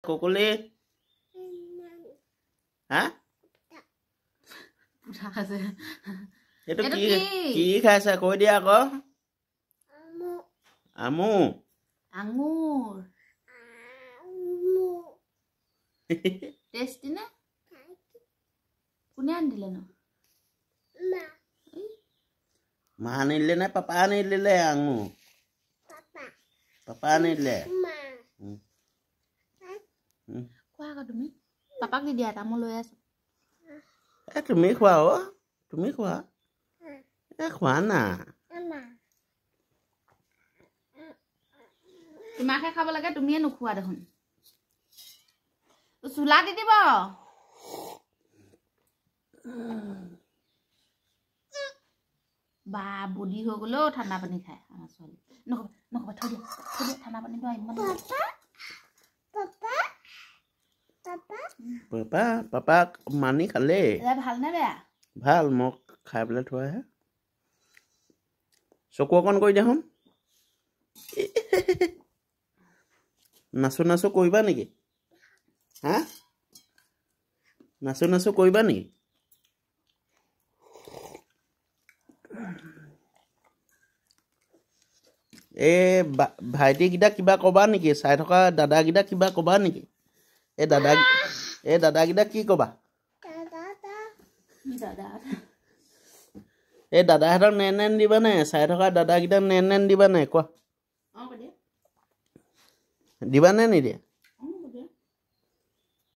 কুকুলি হা এইটো কি খাইছা কৈ দিয়া আকৌ আমু আঙুৰ টেষ্টি না কোনে আনিলে ন মা আনিলে নে পাপা আনিলে আঙু পাপা আনিলে কোৱা আকৌ তুমি পাপাক দি দিয়া তামোল লৈ আছো তুমি খোৱা তুমি খোৱা খোৱা না তোমাকে খাব লাগে তুমিয়ে নোখোৱা দেখোন চুলা দি দিব বা বুদ্ধি হৈ গ'লেও ঠাণ্ডা পানী খায় আমাৰ ছোৱালী নকবা থৈ দিয়া ঠাণ্ডা পানী ইমান পাপা মানি খালে ভাল নে বেয়া ভাল মোক খাই পেলাই থোৱাহে চকু অকণ কৰি দিয়া শুন নাচো কৰিবা নেকি হা নাচো কৰিবা নেকি ভাইটিকেইটা কিবা কবা নেকি চাই থকা দাদাকেইটা কিবা কবা নেকি দাদাকেইটা কি কবা দাদাহঁতক নেন দিবা নে চাই থকা দাদাকেইটাক নেন দিবা নে কোৱা দিবা নে নিদিয়া